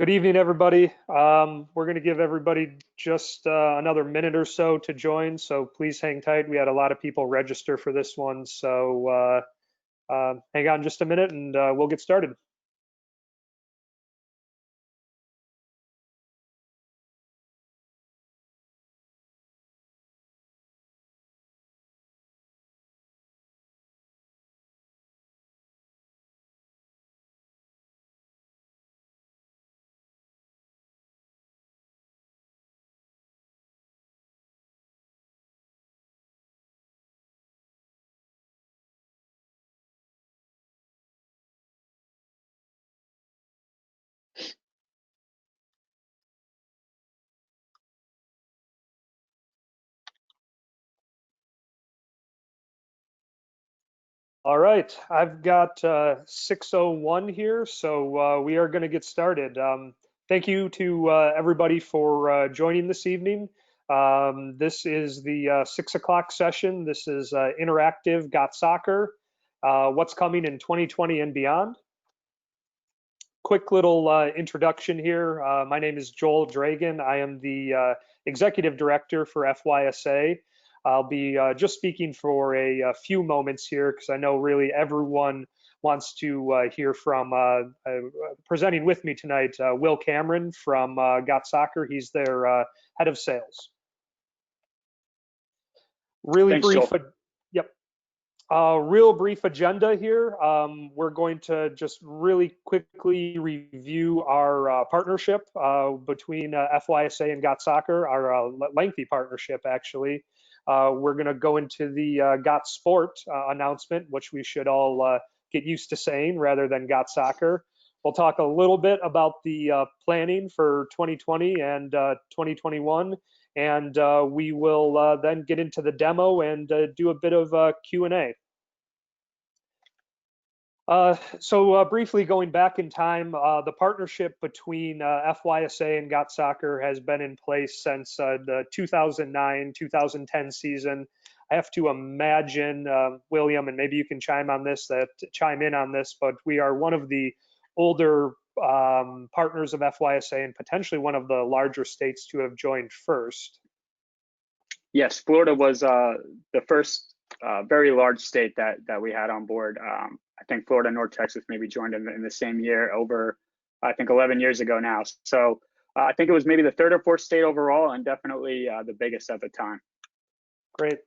Good evening, everybody. We're going to give everybody just another minute or so to join, so please hang tight. We had a lot of people register for this one, so hang on just a minute and we'll get started. All right, I've got 6:01 here, so we are going to get started. Thank you to everybody for joining this evening. This is the 6 o'clock session. This is interactive GotSoccer, what's coming in 2020 and beyond. Quick little introduction here. My name is Joel Dragan. I am the Executive Director for FYSA. I'll be just speaking for a few moments here because I know really everyone wants to hear from presenting with me tonight, Will Cameron from GotSoccer. He's their head of sales. Really Thanks, brief. Joel. Yep. Real brief agenda here. We're going to just really quickly review our partnership between FYSA and GotSoccer, our lengthy partnership actually. We're going to go into the Gosport announcement, which we should all get used to saying rather than GotSoccer. We'll talk a little bit about the planning for 2020 and 2021, and we will then get into the demo and do a bit of Q&A. So briefly going back in time, the partnership between FYSA and GotSoccer has been in place since the 2009-2010 season. I have to imagine, William, and maybe you can chime in on this, but we are one of the older partners of FYSA and potentially one of the larger states to have joined first. Yes, Florida was the first very large state that we had on board. I think Florida and North Texas maybe joined in the same year over, I think 11 years ago now. So I think it was maybe the third or fourth state overall and definitely the biggest at the time. Great.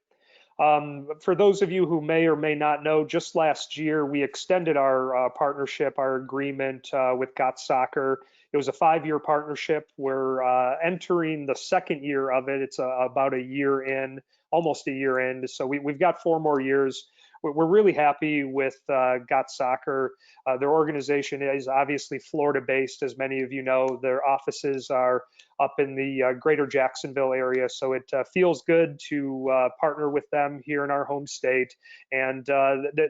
For those of you who may or may not know, just last year we extended our partnership, our agreement with GotSoccer. It was a 5-year partnership. We're entering the second year of it. It's about a year in, almost a year in. So we've got 4 more years. We're really happy with GotSoccer. Their organization is obviously Florida-based, as many of you know. Their offices are up in the greater Jacksonville area, so it feels good to partner with them here in our home state. And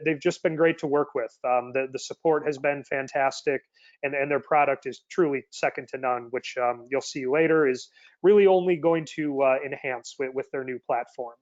they've just been great to work with. The support has been fantastic, and their product is truly second to none, which you'll see later is really only going to enhance with their new platform.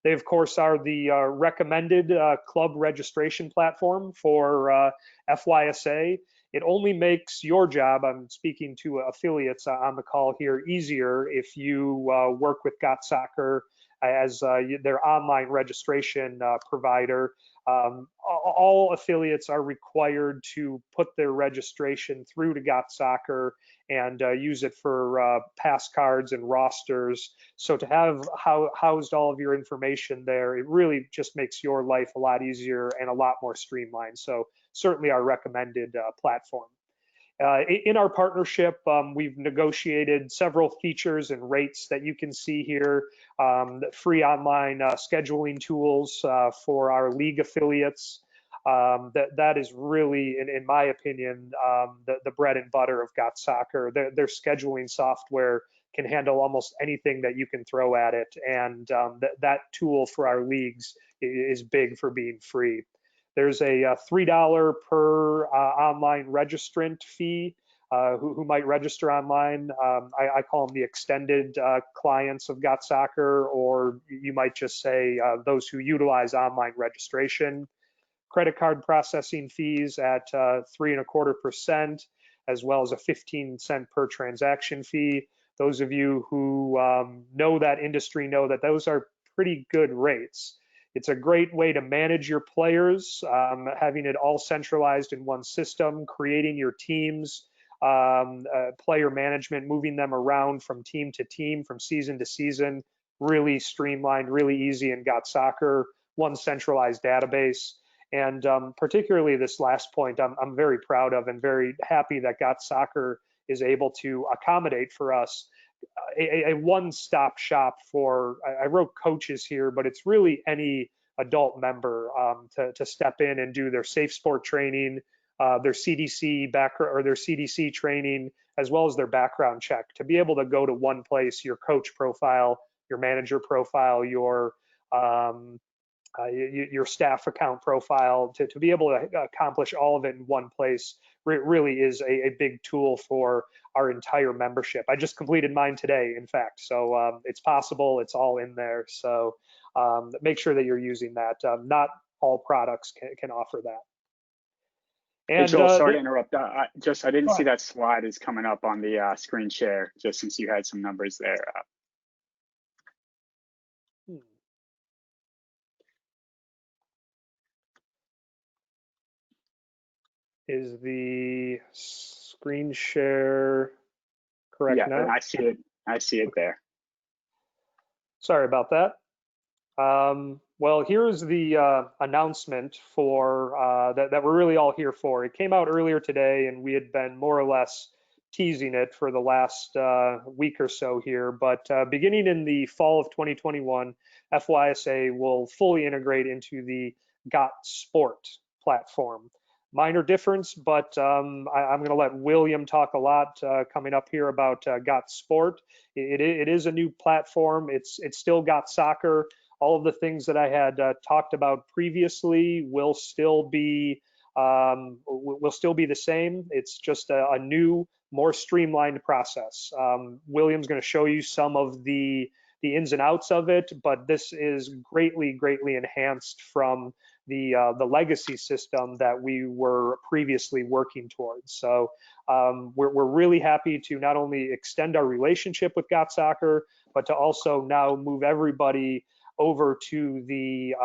They, of course, are the recommended club registration platform for FYSA. It only makes your job, I'm speaking to affiliates on the call here, easier if you work with GotSoccer as their online registration provider. All affiliates are required to put their registration through to GotSoccer and use it for pass cards and rosters. So to have housed all of your information there, it really just makes your life a lot easier and a lot more streamlined. So certainly our recommended platform. In our partnership, we've negotiated several features and rates that you can see here. Free online scheduling tools for our league affiliates. That is really, in my opinion, the bread and butter of GotSoccer. Their scheduling software can handle almost anything that you can throw at it, and that tool for our leagues is big for being free. There's a $3 per online registrant fee who might register online. I call them the extended clients of GotSoccer, or you might just say those who utilize online registration. Credit card processing fees at 3.25%. as well as a 15-cent per transaction fee. Those of you who know that industry know that those are pretty good rates. It's a great way to manage your players, having it all centralized in one system, creating your teams, player management, moving them around from team to team, from season to season, really streamlined, really easy in GotSoccer, one centralized database. And particularly this last point, I'm very proud of and very happy that GotSoccer is able to accommodate for us a one-stop shop for, I wrote coaches here, but it's really any adult member to step in and do their safe sport training, their CDC or their CDC training, as well as their background check, to be able to go to one place, your coach profile, your manager profile, your staff account profile, to be able to accomplish all of it in one place really is a big tool for our entire membership. I just completed mine today, in fact, so it's possible, it's all in there. So make sure that you're using that. Not all products can offer that. And hey, Joel, sorry to interrupt. I didn't see that slide is coming up on the screen share, just since you had some numbers there. Is the screen share correct now? Yeah, I see it. I see it there. Sorry about that. Well, here's the announcement for that we're really all here for. It came out earlier today, and we had been more or less teasing it for the last week or so here. But beginning in the fall of 2021, FYSA will fully integrate into the Gosport platform. Minor difference, but I'm going to let William talk a lot coming up here about Gosport. It is a new platform. It's still GotSoccer. All of the things that I had talked about previously will still be the same. It's just a new, more streamlined process. William's going to show you some of the ins and outs of it, but this is greatly enhanced from the legacy system that we were previously working towards. So we're really happy to not only extend our relationship with GotSoccer, but to also now move everybody over to the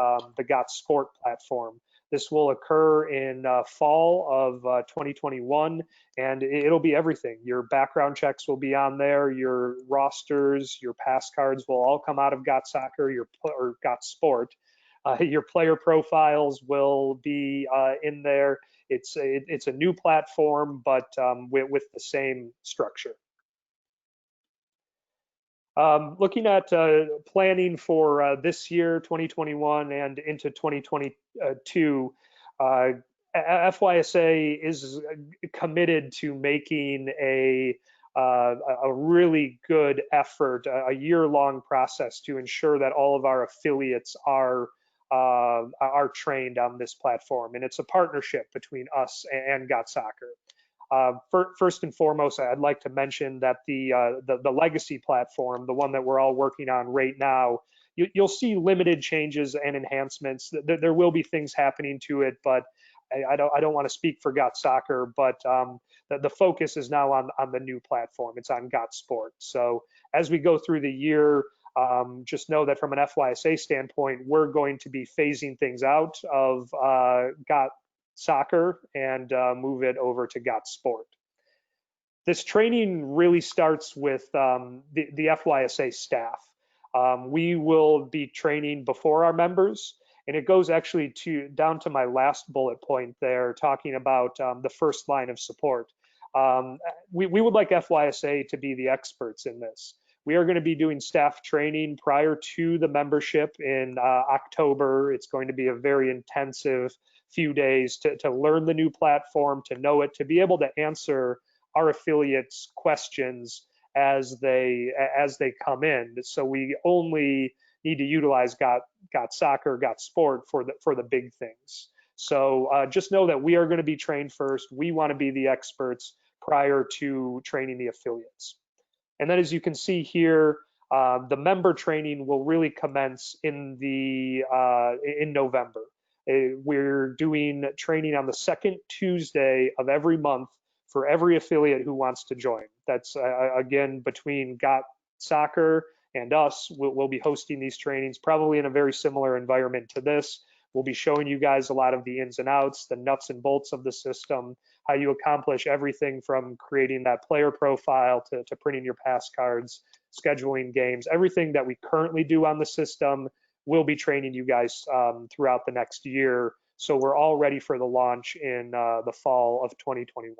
Gosport platform. This will occur in fall of 2021, and it'll be everything. Your background checks will be on there, your rosters, your pass cards will all come out of GotSoccer or Gosport. Your player profiles will be in there. It's a new platform, but with the same structure. Looking at planning for this year, 2021, and into 2022, FYSA is committed to making a really good effort, a year-long process to ensure that all of our affiliates are trained on this platform. And it's a partnership between us and GotSoccer. First and foremost, I'd like to mention that the legacy platform, the one that we're all working on right now, you'll see limited changes and enhancements. There will be things happening to it, but I don't want to speak for GotSoccer, but the focus is now on the new platform. It's on Gosport. So as we go through the year, just know that from an FYSA standpoint, we're going to be phasing things out of GotSoccer and move it over to Gosport. This training really starts with the FYSA staff. We will be training before our members, and it goes actually down to my last bullet point there, talking about the first line of support. We would like FYSA to be the experts in this. We are going to be doing staff training prior to the membership in October. It's going to be a very intensive few days to learn the new platform, to know it, to be able to answer our affiliates' questions as they come in. So we only need to utilize GotSoccer, Gosport for the big things. So just know that we are going to be trained first. We want to be the experts prior to training the affiliates. And then, as you can see here, the member training will really commence in November. We're doing training on the second Tuesday of every month for every affiliate who wants to join. That's again, between GotSoccer and us, we'll be hosting these trainings probably in a very similar environment to this. We'll be showing you guys a lot of the ins and outs, the nuts and bolts of the system, how you accomplish everything from creating that player profile to printing your pass cards, scheduling games, everything that we currently do on the system. We'll be training you guys throughout the next year. So we're all ready for the launch in the fall of 2021.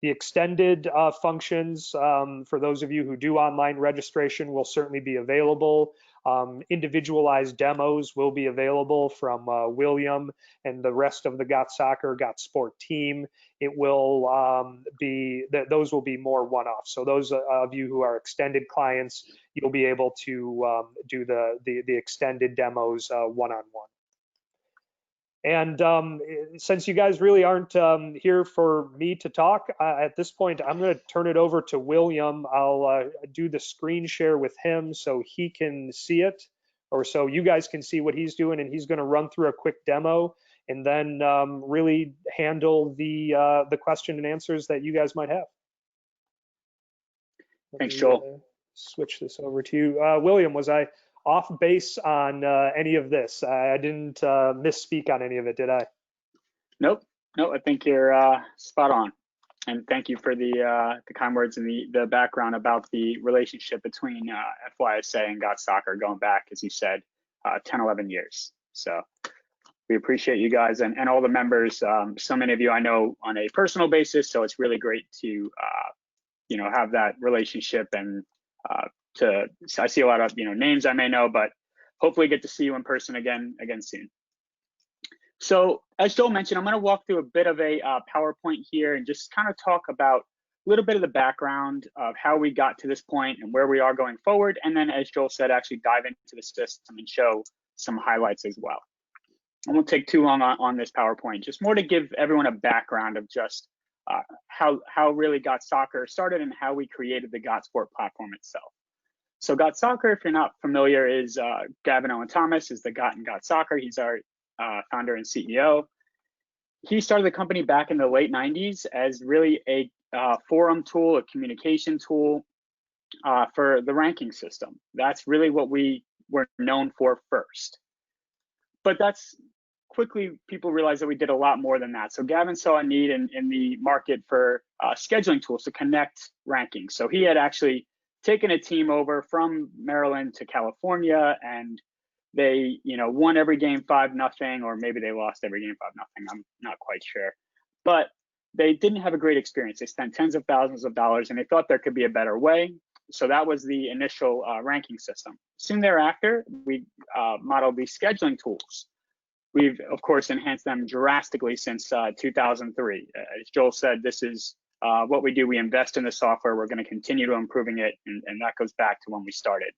The extended functions, for those of you who do online registration, will certainly be available. Individualized demos will be available from William and the rest of the GotSoccer, Gosport team. It will those will be more one-off. So those of you who are extended clients, you'll be able to do the extended demos one-on-one. And since you guys really aren't here for me to talk, at this point, I'm going to turn it over to William. I'll do the screen share with him so he can see it, or so you guys can see what he's doing, and he's going to run through a quick demo and then really handle the question and answers that you guys might have. Thanks, Joel. Switch this over to you. William, was I off base on any of this? I didn't misspeak on any of it, did I? Nope. I think you're spot on. And thank you for the kind words and the background about the relationship between FYSA and GotSoccer going back, as you said, 10, 11 years. So we appreciate you guys and all the members. So many of you I know on a personal basis, so it's really great to have that relationship and I see a lot of names I may know, but hopefully get to see you in person again soon. So as Joel mentioned, I'm going to walk through a bit of a PowerPoint here and just kind of talk about a little bit of the background of how we got to this point and where we are going forward. And then, as Joel said, actually dive into the system and show some highlights as well. I won't take too long on this PowerPoint, just more to give everyone a background of just how really GotSoccer started and how we created the Gosport platform itself. So GotSoccer, if you're not familiar, is Gavin Owen Thomas is the Got in GotSoccer. He's our founder and CEO. He started the company back in the late 90s as really a forum tool, a communication tool for the ranking system. That's really what we were known for first. But that's quickly, people realized that we did a lot more than that. So Gavin saw a need in the market for scheduling tools to connect rankings. So he had actually taken a team over from Maryland to California, and they won every game 5-0, or maybe they lost every game 5-0. I'm not quite sure, but they didn't have a great experience. They spent tens of thousands of dollars, and they thought there could be a better way. So that was the initial ranking system. Soon thereafter, we modeled these scheduling tools. We've, of course, enhanced them drastically since 2003. As Joel said, this is what we do. We invest in the software. We're going to continue to improving it, and that goes back to when we started.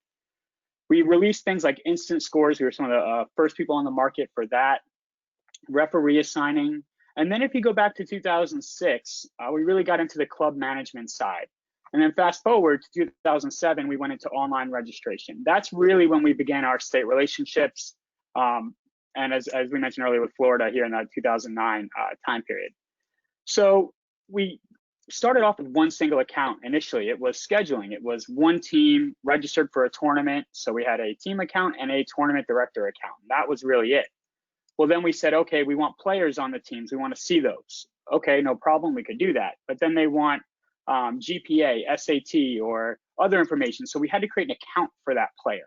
We released things like instant scores. We were some of the first people on the market for that. Referee assigning. And then if you go back to 2006, we really got into the club management side. And then fast forward to 2007, we went into online registration. That's really when we began our state relationships. And as we mentioned earlier with Florida here in that 2009 time period. So we started off with one single account initially. It was scheduling. It was one team registered for a tournament. So we had a team account and a tournament director account. That was really it. Well, then we said, okay, we want players on the teams. We want to see those. Okay, no problem. We could do that. But then they want GPA, SAT, or other information. So we had to create an account for that player.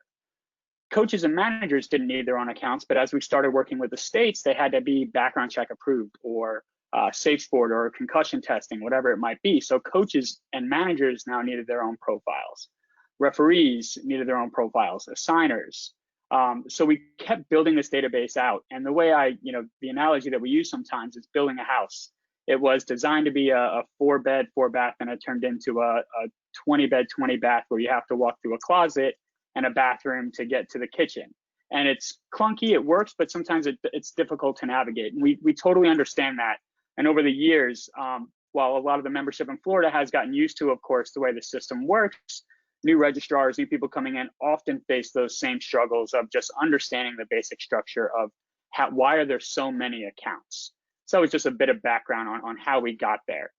Coaches and managers didn't need their own accounts, but as we started working with the states, they had to be background check approved or safe sport or concussion testing, whatever it might be. So coaches and managers now needed their own profiles. Referees needed their own profiles, assigners. So we kept building this database out. And the way the analogy that we use sometimes is building a house. It was designed to be a 4-bed, 4-bath, and it turned into a 20-bed, 20-bath where you have to walk through a closet and a bathroom to get to the kitchen. And it's clunky, it works, but sometimes it's difficult to navigate. And we totally understand that. And over the years, while a lot of the membership in Florida has gotten used to, of course, the way the system works, new registrars, new people coming in often face those same struggles of just understanding the basic structure of why are there so many accounts? So it's just a bit of background on how we got there.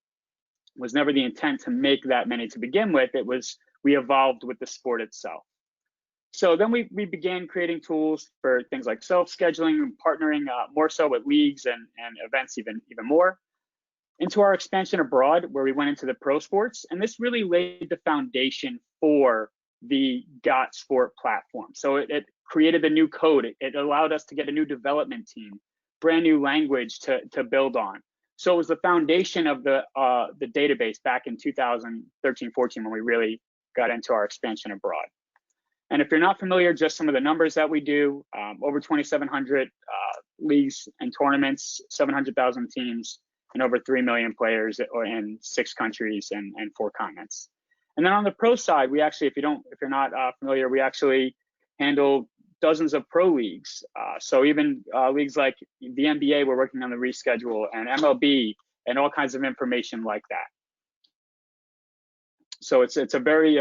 It was never the intent to make that many to begin with. It was, we evolved with the sport itself. So then we began creating tools for things like self-scheduling and partnering more so with leagues and events even more. Into our expansion abroad, where we went into the pro sports, and this really laid the foundation for the Gosport platform. So it created the new code. It allowed us to get a new development team, brand new language to build on. So it was the foundation of the database back in 2013, 14, when we really got into our expansion abroad. And if you're not familiar, just some of the numbers that we do, over 2,700 leagues and tournaments, 700,000 teams, and over 3 million players in 6 countries and 4 continents. And then on the pro side, we actually, if you're not familiar, we actually handle dozens of pro leagues. So even leagues like the NBA, we're working on the reschedule, and MLB, and all kinds of information like that. So it's a very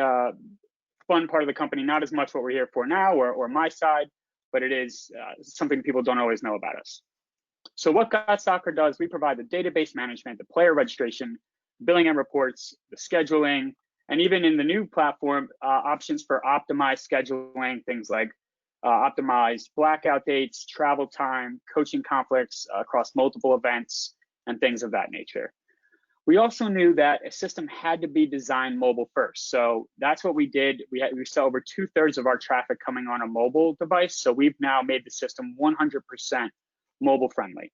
fun part of the company, not as much what we're here for now or my side, but it is something people don't always know about us. So what GotSoccer does, we provide the database management, the player registration, billing and reports, the scheduling, and even in the new platform, options for optimized scheduling, things like optimized blackout dates, travel time, coaching conflicts across multiple events, and things of that nature. We also knew that a system had to be designed mobile first. So that's what we did. We saw over 2/3 of our traffic coming on a mobile device. So we've now made the system 100% mobile friendly.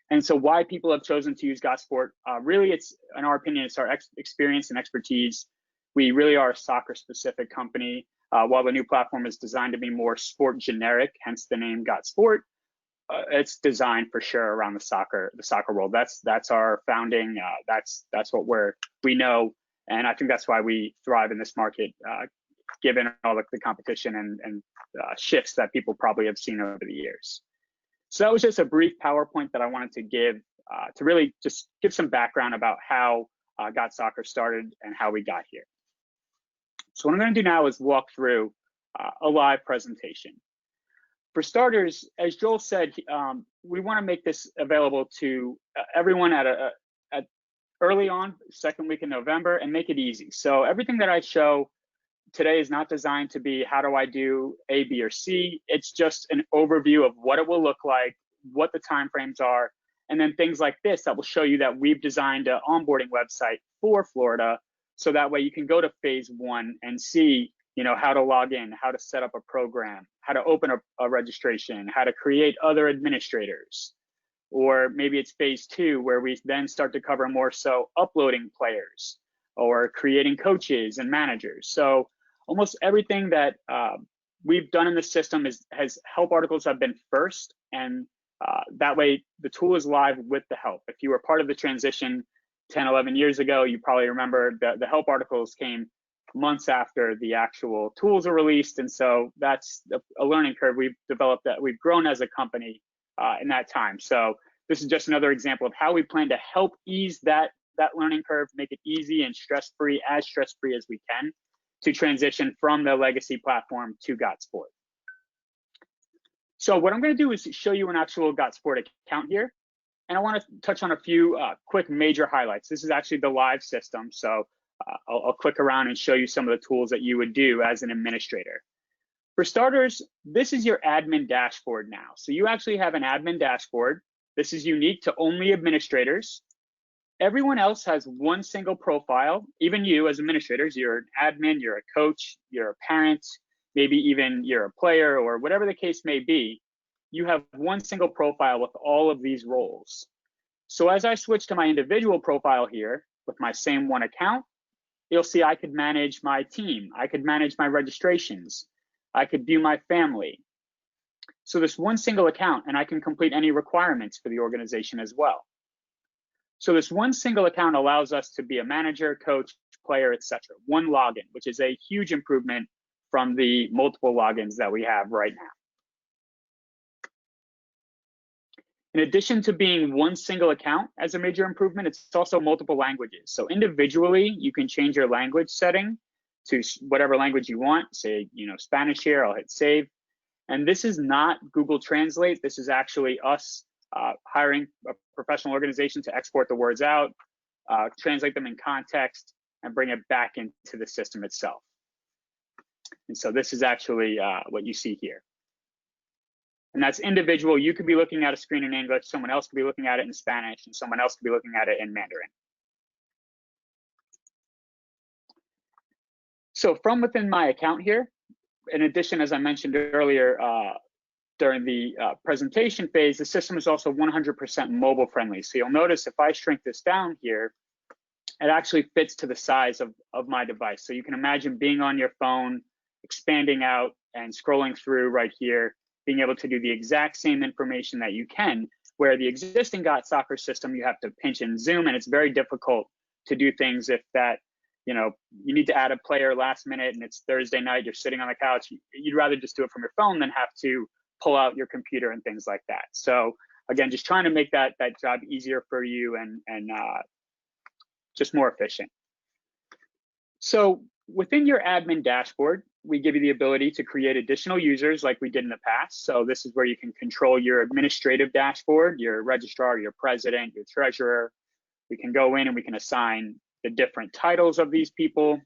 And so why people have chosen to use Gosport, really it's, in our opinion, it's our experience and expertise. We really are a soccer specific company. While the new platform is designed to be more sport generic, hence the name Gosport, it's designed for sure around the soccer world. That's our founding. That's what we know, and I think that's why we thrive in this market, given all the competition and shifts that people probably have seen over the years. So that was just a brief PowerPoint that I wanted to give to really just give some background about how GotSoccer started and how we got here. So what I'm going to do now is walk through a live presentation. For starters, as Joel said, we want to make this available to everyone at early on, second week in November, and make it easy. So everything that I show today is not designed to be how do I do A, B, or C. It's just an overview of what it will look like, what the timeframes are, and then things like this that will show you that we've designed an onboarding website for Florida, so that way you can go to phase 1 and see, how to log in, how to set up a program, how to open a registration, how to create other administrators. Or maybe it's phase 2 where we then start to cover more so uploading players or creating coaches and managers. So almost everything that we've done in the system has help articles have been first, and that way the tool is live with the help. If you were part of the transition 10, 11 years ago, you probably remember the help articles came months after the actual tools are released. And so that's a learning curve we've developed, that we've grown as a company in that time. So this is just another example of how we plan to help ease that learning curve, make it easy and stress-free, as stress-free as we can, to transition from the legacy platform to Gosport. So what I'm going to do is show you an actual Gosport account here. And I want to touch on a few quick major highlights. This is actually the live system. So I'll click around and show you some of the tools that you would do as an administrator. For starters, this is your admin dashboard now. So you actually have an admin dashboard. This is unique to only administrators. Everyone else has one single profile. Even you as administrators, you're an admin, you're a coach, you're a parent, maybe even you're a player, or whatever the case may be. You have one single profile with all of these roles. So as I switch to my individual profile here with my same one account, you'll see I could manage my team. I could manage my registrations. I could view my family. So this one single account, and I can complete any requirements for the organization as well. So this one single account allows us to be a manager, coach, player, etc. One login, which is a huge improvement from the multiple logins that we have right now. In addition to being one single account as a major improvement, it's also multiple languages. So individually, you can change your language setting to whatever language you want. Say, Spanish here, I'll hit save. And this is not Google Translate. This is actually us hiring a professional organization to export the words out, translate them in context, and bring it back into the system itself. And so this is actually what you see here. And that's individual. You could be looking at a screen in English, someone else could be looking at it in Spanish, and someone else could be looking at it in Mandarin. So from within my account here, in addition, as I mentioned earlier, during the presentation phase, the system is also 100% mobile friendly. So you'll notice if I shrink this down here, it actually fits to the size of my device. So you can imagine being on your phone, expanding out and scrolling through right here, being able to do the exact same information that you can, where the existing GotSoccer system, you have to pinch and zoom, and it's very difficult to do things if that, you need to add a player last minute and it's Thursday night, you're sitting on the couch. You'd rather just do it from your phone than have to pull out your computer and things like that. So again, just trying to make that job easier for you and just more efficient. So within your admin dashboard, we give you the ability to create additional users like we did in the past. So this is where you can control your administrative dashboard, your registrar, your president, your treasurer. We can go in and we can assign the different titles of these people.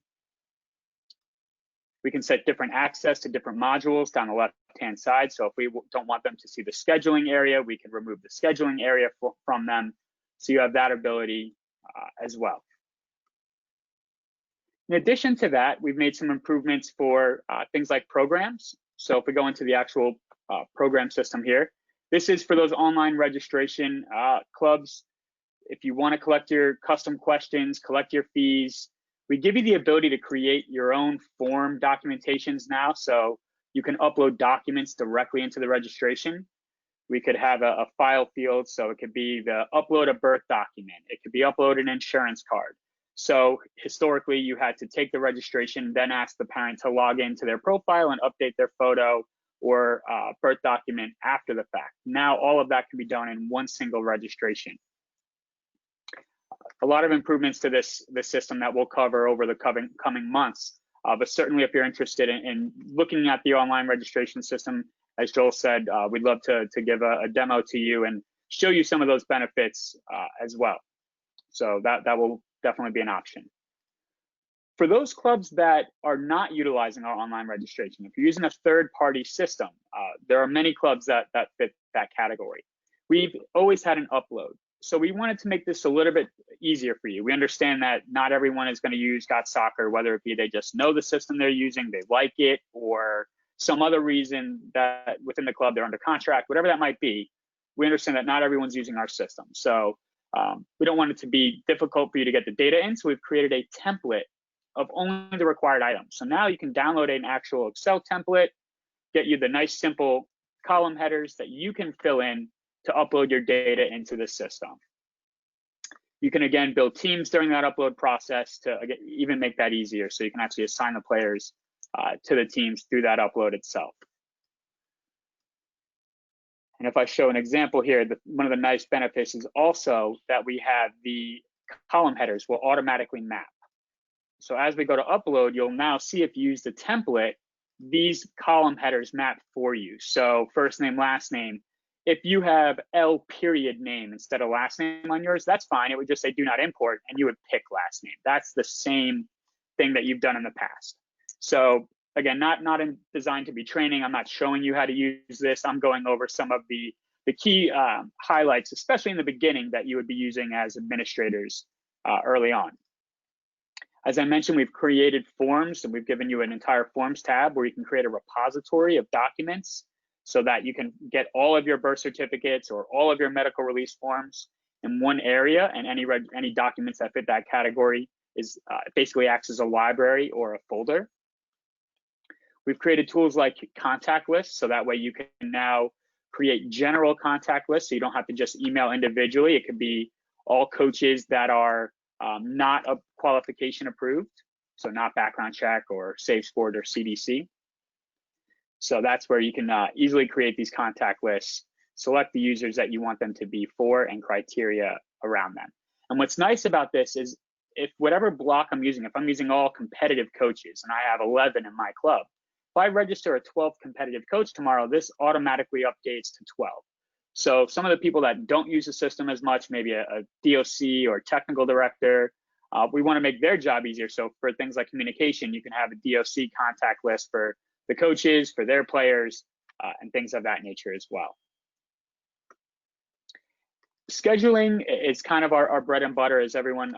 We can set different access to different modules down the left-hand side. So if we don't want them to see the scheduling area, we can remove the scheduling area from them. So you have that ability as well. In addition to that, we've made some improvements for things like programs. So if we go into the actual program system here, this is for those online registration clubs. If you want to collect your custom questions, collect your fees, we give you the ability to create your own form documentations now. So you can upload documents directly into the registration. We could have a file field. So it could be the upload a birth document. It could be upload an insurance card. So historically, you had to take the registration, then ask the parent to log into their profile and update their photo or birth document after the fact. Now all of that can be done in one single registration. A lot of improvements to this system that we'll cover over the coming months. But certainly if you're interested in looking at the online registration system, as Joel said, we'd love to give a demo to you and show you some of those benefits as well. So that will definitely be an option. For those clubs that are not utilizing our online registration, if you're using a third-party system, there are many clubs that fit that category. We've always had an upload. So we wanted to make this a little bit easier for you. We understand that not everyone is going to use GotSoccer, whether it be they just know the system they're using, they like it, or some other reason that within the club they're under contract, whatever that might be. We understand that not everyone's using our system. So we don't want it to be difficult for you to get the data in. So we've created a template of only the required items. So now you can download an actual Excel template, get you the nice simple column headers that you can fill in to upload your data into the system. You can again build teams during that upload process to even make that easier. So you can actually assign the players to the teams through that upload itself. And if I show an example here, one of the nice benefits is also that we have the column headers will automatically map. So as we go to upload, you'll now see if you use the template, these column headers map for you. So first name, last name. If you have L period name instead of last name on yours, that's fine. It would just say do not import and you would pick last name. That's the same thing that you've done in the past. So again, not designed to be training. I'm not showing you how to use this. I'm going over some of the key highlights, especially in the beginning, that you would be using as administrators early on. As I mentioned, we've created forms and we've given you an entire forms tab where you can create a repository of documents so that you can get all of your birth certificates or all of your medical release forms in one area, and any documents that fit that category is basically acts as a library or a folder. We've created tools like contact lists, so that way you can now create general contact lists, so you don't have to just email individually. It could be all coaches that are not a qualification approved, so not background check or Safe Sport or CDC. So that's where you can easily create these contact lists, select the users that you want them to be for, and criteria around them. And what's nice about this is if whatever block I'm using, if I'm using all competitive coaches and I have 11 in my club, if I register a 12th competitive coach tomorrow, this automatically updates to 12. So some of the people that don't use the system as much, maybe a DOC or technical director, we want to make their job easier. So for things like communication, you can have a DOC contact list for the coaches, for their players, and things of that nature as well. Scheduling is kind of our bread and butter, as everyone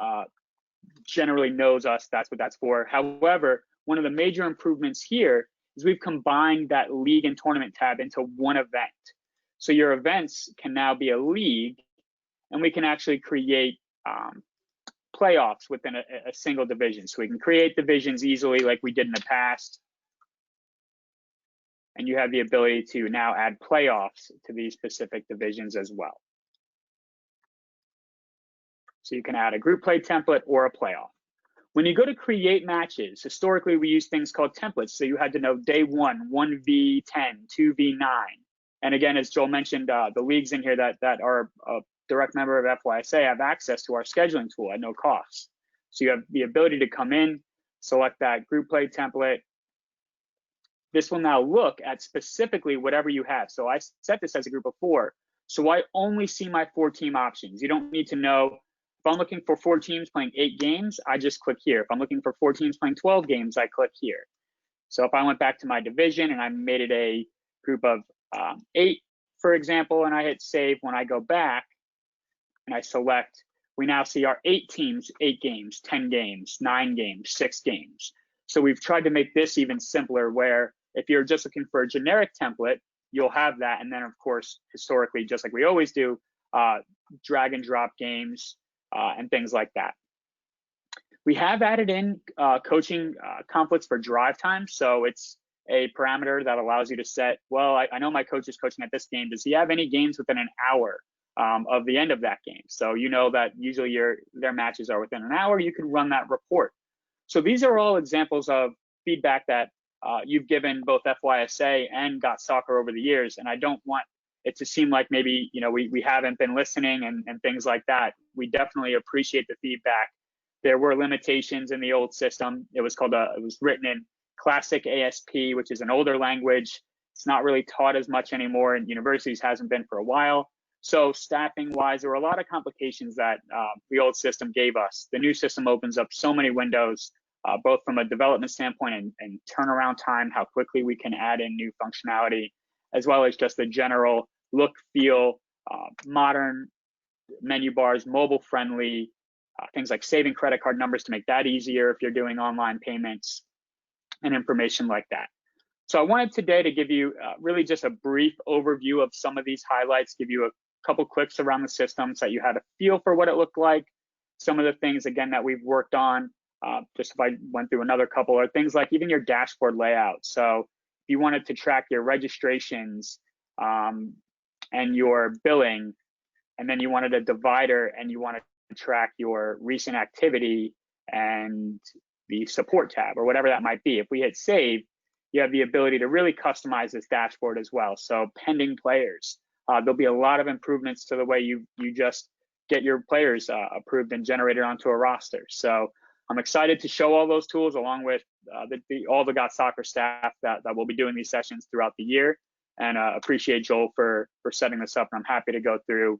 generally knows us. That's what that's for. However, one of the major improvements here is we've combined that league and tournament tab into one event. So your events can now be a league, and we can actually create playoffs within a single division. So we can create divisions easily like we did in the past. And you have the ability to now add playoffs to these specific divisions as well. So you can add a group play template or a playoff. When you go to create matches, historically we use things called templates. So you had to know day 1, 1v10, 2v9. And again, as Joel mentioned, the leagues in here that are a direct member of FYSA have access to our scheduling tool at no cost. So you have the ability to come in, select that group play template. This will now look at specifically whatever you have. So I set this as a group of 4. So I only see my 4 team options. You don't need to know. If I'm looking for 4 teams playing 8 games, I just click here. If I'm looking for 4 teams playing 12 games, I click here. So if I went back to my division and I made it a group of 8, for example, and I hit save, when I go back and I select, we now see our 8 teams, 8 games, 10 games, 9 games, 6 games. So we've tried to make this even simpler, where if you're just looking for a generic template, you'll have that. And then of course, historically, just like we always do, drag and drop games and things like that. We have added in coaching conflicts for drive time. So it's a parameter that allows you to set, well, I know my coach is coaching at this game. Does he have any games within an hour of the end of that game? So you know that usually their matches are within an hour. You can run that report. So these are all examples of feedback that you've given both FYSA and GotSoccer over the years. And I don't want it to seem like maybe we haven't been listening and things like that. We definitely appreciate the feedback. There were limitations in the old system. It was written in Classic ASP, which is an older language. It's not really taught as much anymore in universities, hasn't been for a while. So staffing wise, there were a lot of complications that the old system gave us. The new system opens up so many windows, both from a development standpoint and turnaround time, how quickly we can add in new functionality, as well as just the general look, feel, modern menu bars, mobile friendly, things like saving credit card numbers to make that easier if you're doing online payments, and information like that. So I wanted today to give you really just a brief overview of some of these highlights, give you a couple clicks around the system so that you had a feel for what it looked like. Some of the things, again, that we've worked on, just if I went through another couple, are things like even your dashboard layout. So if you wanted to track your registrations and your billing, and then you wanted a divider and you wanted to track your recent activity and the support tab or whatever that might be. If we hit save, you have the ability to really customize this dashboard as well. So pending players, there'll be a lot of improvements to the way you just get your players approved and generated onto a roster. So I'm excited to show all those tools along with all the GotSoccer staff that will be doing these sessions throughout the year. And appreciate Joel for setting this up. And I'm happy to go through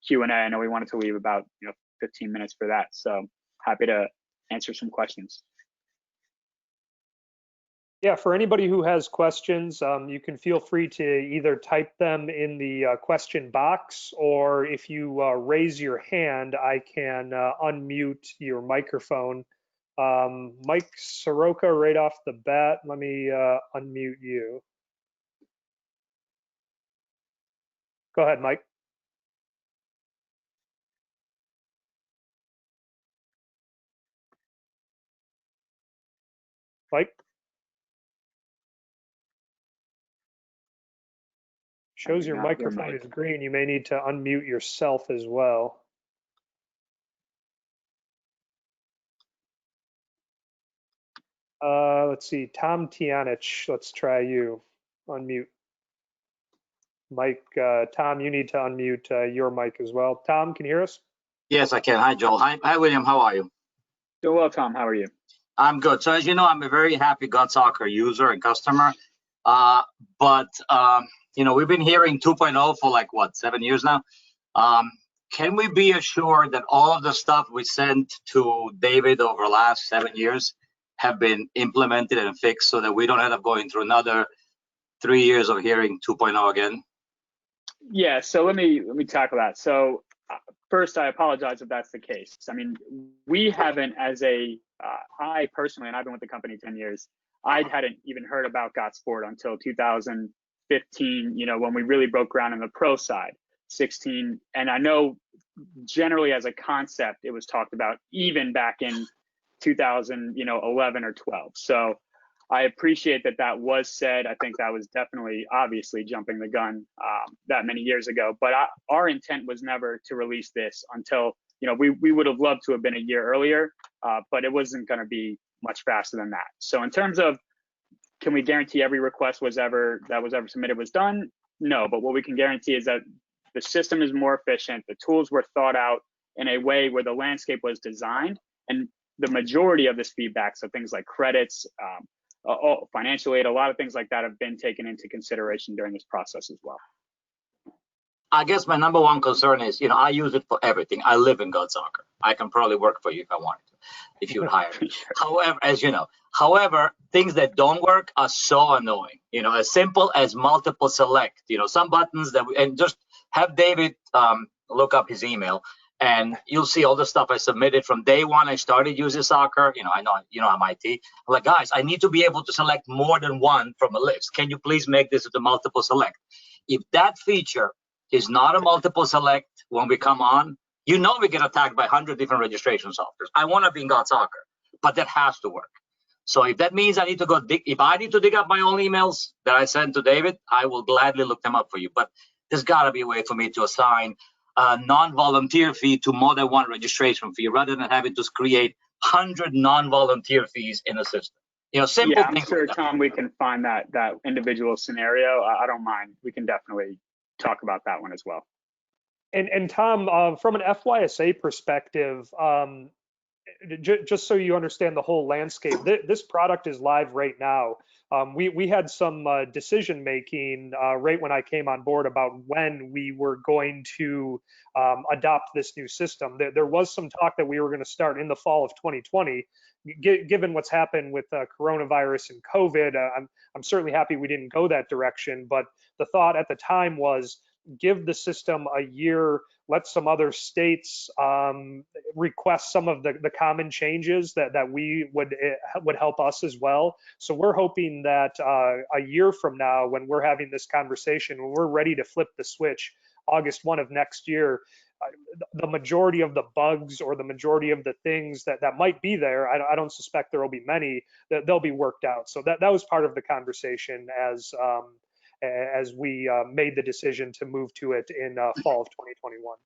Q&A. I know we wanted to leave about 15 minutes for that. So happy to answer some questions. Yeah, for anybody who has questions, you can feel free to either type them in the question box, or if you raise your hand, I can unmute your microphone. Mike Soroka, right off the bat, let me unmute you. Go ahead, Mike. Mike? Shows your microphone is green. You may need to unmute yourself as well. Let's see, Tom Tianich, let's try you. Unmute. Mike, Tom, you need to unmute your mic as well. Tom, can you hear us? Yes, I can. Hi, Joel. Hi, William. How are you? Doing well, Tom. How are you? I'm good. So as you know, I'm a very happy GotSoccer user and customer. But we've been hearing 2.0 for like what, 7 years now. Can we be assured that all of the stuff we sent to David over the last 7 years have been implemented and fixed so that we don't end up going through another 3 years of hearing 2.0 again? Yeah, so let me tackle that. So first, I apologize if that's the case. I mean, we haven't, I personally, and I've been with the company 10 years, I hadn't even heard about Gosport until 2015, when we really broke ground on the pro side, 16. And I know generally as a concept, it was talked about even back in 2011 or 12. So I appreciate that was said. I think that was definitely, obviously, jumping the gun that many years ago. But our intent was never to release this until, we would have loved to have been a year earlier, but it wasn't going to be much faster than that. So in terms of, can we guarantee every request that was ever submitted was done? No, but what we can guarantee is that the system is more efficient. The tools were thought out in a way where the landscape was designed, and the majority of this feedback, so things like credits, financial aid, a lot of things like that have been taken into consideration during this process as well. I guess my number one concern is, I use it for everything. I live in GotSoccer. I can probably work for you if I wanted to, if you would hire me. However, as you know, things that don't work are so annoying. As simple as multiple select. Some buttons and just have David look up his email, and you'll see all the stuff I submitted from day one. I started using soccer. I know, I'm IT. I'm like, guys, I need to be able to select more than one from a list. Can you please make this a multiple select? If that feature is not a multiple select when we come on, we get attacked by 100 different registration softwares. I want to be in GotSoccer, but that has to work. So if that means I need to if I need to dig up my own emails that I sent to David, I will gladly look them up for you. But there's got to be a way for me to assign a non-volunteer fee to more than one registration fee, rather than having to create 100 non-volunteer fees in a system. Simple yeah, I'm things. sure, like Tom, we can find that individual scenario. I don't mind. We can definitely talk about that one as well. And Tom, from an FYSA perspective, just so you understand the whole landscape, this product is live right now. We had some decision making right when I came on board about when we were going to adopt this new system. There was some talk that we were going to start in the fall of 2020. Given what's happened with coronavirus and COVID, I'm certainly happy we didn't go that direction. But the thought at the time was, give the system a year, let some other states request some of the common changes that we would help us as well. So we're hoping that a year from now, when we're having this conversation, when we're ready to flip the switch, August 1 of next year, the majority of the bugs or the majority of the things that might be there, I don't suspect there will be many, that they'll be worked out. So that was part of the conversation as we made the decision to move to it in fall of 2021.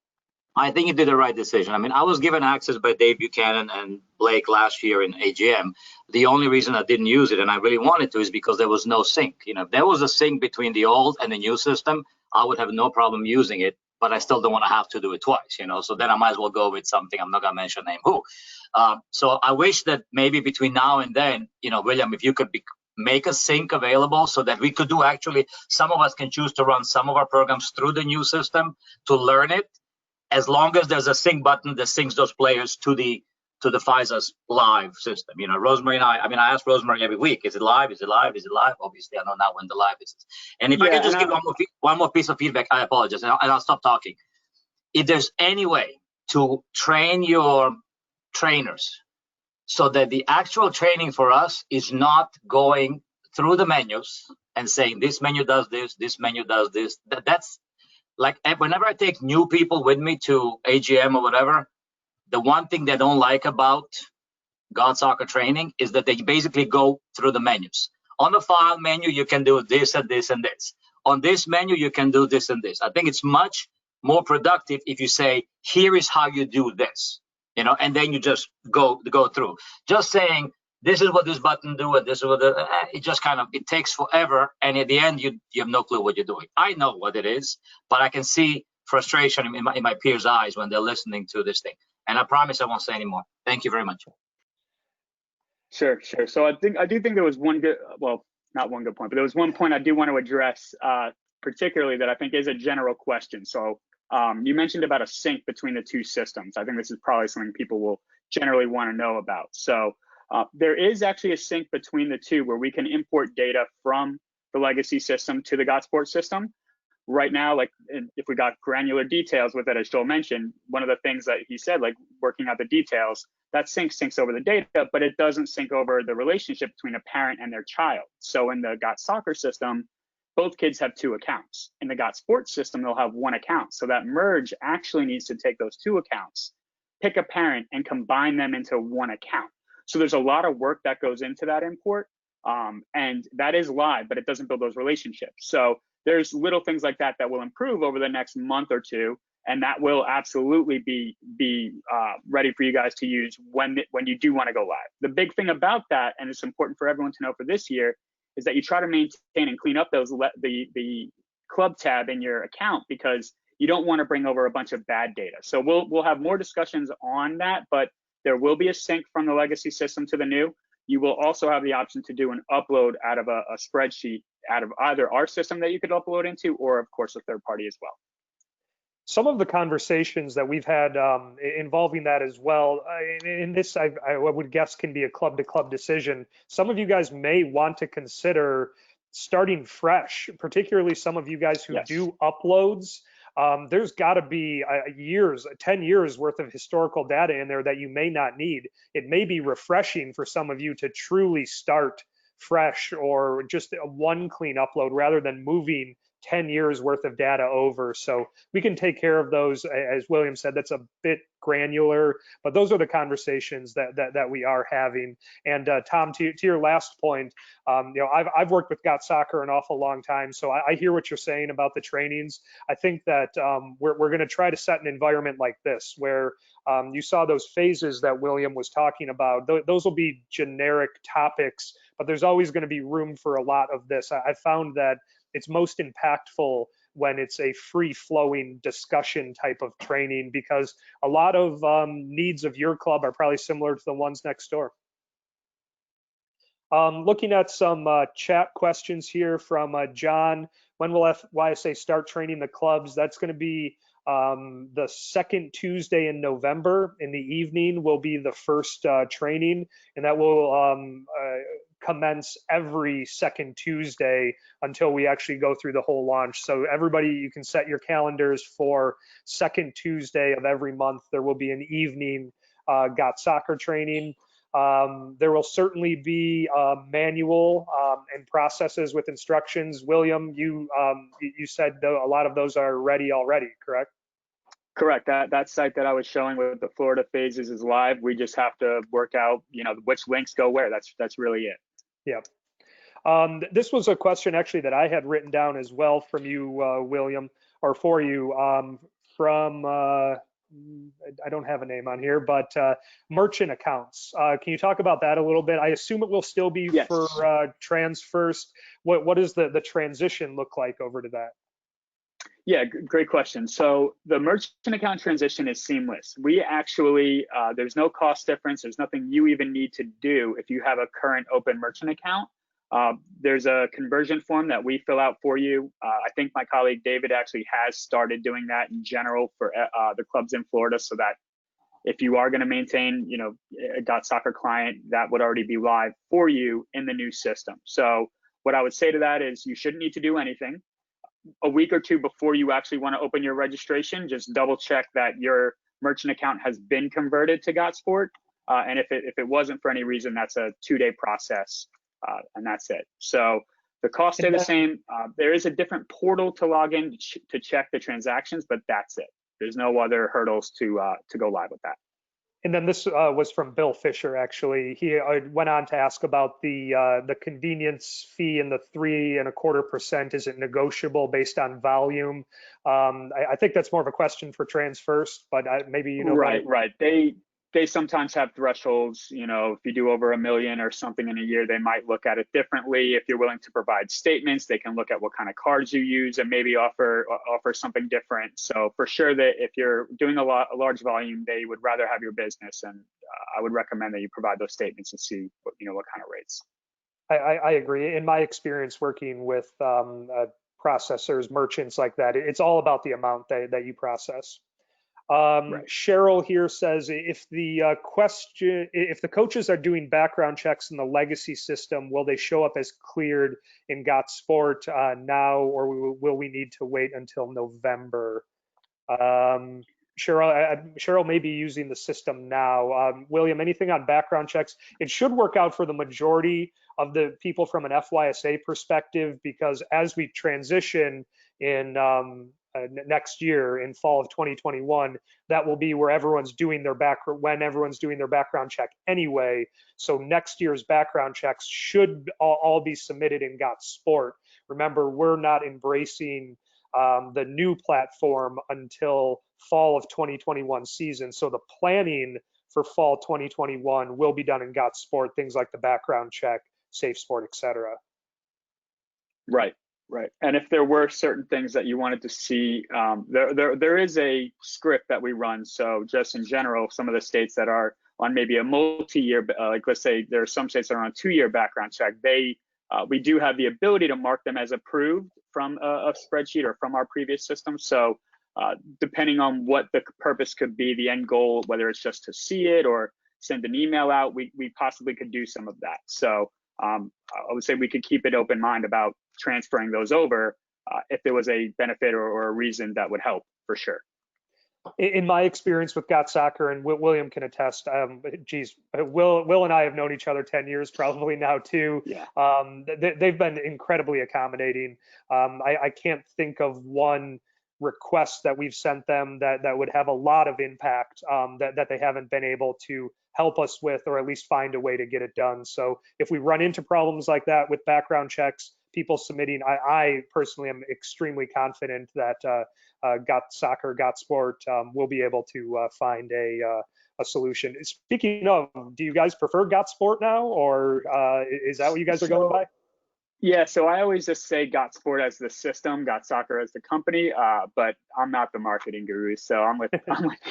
I think you did the right decision. I mean, I was given access by Dave Buchanan and Blake last year in AGM. The only reason I didn't use it, and I really wanted to, is because there was no sync. If there was a sync between the old and the new system, I would have no problem using it, but I still don't want to have to do it twice, So then I might as well go with something. I'm not going to mention name who. So I wish that maybe between now and then, William, if you could make a sync available so that we could do, actually, some of us can choose to run some of our programs through the new system to learn it, as long as there's a sync button that syncs those players to the FISA's live system. Rosemary and I ask Rosemary every week, is it live? Is it live? Is it live? Obviously, I know now when the live is. And if I can just give one more piece of feedback, I apologize, and I'll stop talking. If there's any way to train your trainers so that the actual training for us is not going through the menus and saying, this menu does this menu does this, that's like, whenever I take new people with me to AGM or whatever, the one thing they don't like about GotSoccer training is that they basically go through the menus. On the file menu, you can do this and this and this. On this menu, you can do this and this. I think it's much more productive if you say, here is how you do this, and then you just go through. Just saying, this is what this button do, and this is what it just it takes forever, and at the end you have no clue what you're doing. I know what it is, but I can see frustration in my peers' eyes when they're listening to this thing. And I promise I won't say anymore. Thank you very much. Sure. So I do think there was one good, well, not one good point, but there was one point I do want to address particularly that I think is a general question. So you mentioned about a sync between the two systems. I think this is probably something people will generally want to know about. So there is actually a sync between the two where we can import data from the legacy system to the Gosport system. Right now, like if we got granular details with it, as Joel mentioned, one of the things that he said, like working out the details, that syncs over the data, but it doesn't sync over the relationship between a parent and their child. So in the GotSoccer system, both kids have 2 accounts. In the Gosport system, they'll have 1 account. So that merge actually needs to take those 2 accounts, pick a parent, and combine them into 1 account. So there's a lot of work that goes into that import, and that is live, but it doesn't build those relationships. So there's little things like that that will improve over the next month or 2, and that will absolutely be ready for you guys to use when you do want to go live. The big thing about that, and it's important for everyone to know for this year, is that you try to maintain and clean up those the club tab in your account, because you don't want to bring over a bunch of bad data. So we'll have more discussions on that, but there will be a sync from the legacy system to the new. You will also have the option to do an upload out of a spreadsheet out of either our system that you could upload into, or of course a third party as well. Some of the conversations that we've had involving that as well, in this I would guess can be a club to club decision. Some of you guys may want to consider starting fresh, particularly some of you guys who do uploads. There's got to be 10 years worth of historical data in there that you may not need. It may be refreshing for some of you to truly start fresh or just one clean upload rather than moving 10 years worth of data over. So we can take care of those. As William said, that's a bit granular, but those are the conversations that we are having. And Tom, to your last point, I've worked with GotSoccer an awful long time, so I hear what you're saying about the trainings. I think that we're going to try to set an environment like this where you saw those phases that William was talking about. Those will be generic topics, but there's always going to be room for a lot of this. I found that it's most impactful when it's a free-flowing discussion type of training, because a lot of needs of your club are probably similar to the ones next door. Looking at some chat questions here from John. When will YSA start training the clubs? That's going to be the second Tuesday in November. In the evening will be the first training, and that will commence every second Tuesday until we actually go through the whole launch. So everybody, you can set your calendars for second Tuesday of every month. There will be an evening GotSoccer training. There will certainly be manual and processes with instructions. William, you said a lot of those are ready already, correct? Correct. That site that I was showing with the Florida phases is live. We just have to work out, which links go where. That's really it. Yeah. This was a question actually that I had written down as well from you, William, or for you, from I don't have a name on here, but merchant accounts. Can you talk about that a little bit? I assume it will still be for transfers. What does the transition look like over to that? Yeah, great question. So the merchant account transition is seamless. We actually, there's no cost difference. There's nothing you even need to do if you have a current open merchant account. There's a conversion form that we fill out for you. I think my colleague David actually has started doing that in general for the clubs in Florida, so that if you are going to maintain, a GotSoccer client, that would already be live for you in the new system. So what I would say to that is you shouldn't need to do anything. A week or 2 before you actually want to open your registration, just double check that your merchant account has been converted to Gosport. And if it wasn't for any reason, that's a 2-day process, and that's it. So the costs stay the same. There is a different portal to log in to check the transactions, but that's it. There's no other hurdles to go live with that. And then this was from Bill Fisher, actually. He went on to ask about the convenience fee and the 3.25%. Is it negotiable based on volume? I think that's more of a question for Transfirst, but maybe you know. Right. They sometimes have thresholds. If you do over $1 million or something in a year, they might look at it differently. If you're willing to provide statements, they can look at what kind of cards you use and maybe offer something different. So for sure that if you're doing a large volume, they would rather have your business, and I would recommend that you provide those statements and see what kind of rates. I agree. In my experience working with processors, merchants like that. It's all about the amount that you process. Right. Cheryl here says if the if the coaches are doing background checks in the legacy system, will they show up as cleared in GotSport now, or will we need to wait until November? Cheryl may be using the system now. William, anything on background checks? It should work out for the majority of the people from an FYSA perspective, because as we transition in next year in fall of 2021, that will be where everyone's doing their when everyone's doing their background check anyway. So next year's background checks should all be submitted in GotSport. Remember, we're not embracing the new platform until fall of 2021 season. So the planning for fall 2021 will be done in GotSport, things like the background check, SafeSport, etc. Right. Right. And if there were certain things that you wanted to see, there is a script that we run. So just in general, some of the states that are on maybe a multi-year, like let's say there are some states that are on a 2-year background check, we do have the ability to mark them as approved from a spreadsheet or from our previous system. So depending on what the purpose could be, the end goal, whether it's just to see it or send an email out, we possibly could do some of that. So I would say we could keep an open mind about transferring those over if there was a benefit or a reason that would help, for sure. In my experience with GotSoccer, and William can attest, geez, Will and I have known each other 10 years probably now too. Yeah. They've been incredibly accommodating. I can't think of one request that we've sent them that would have a lot of impact that they haven't been able to help us with, or at least find a way to get it done. So if we run into problems like that with background checks, people submitting, I personally am extremely confident that GotSoccer, GotSport will be able to find a solution. Speaking of, do you guys prefer GotSport now, or is that what you guys are going by? Yeah, so I always just say GotSport as the system, GotSoccer as the company, but I'm not the marketing guru, so I'm with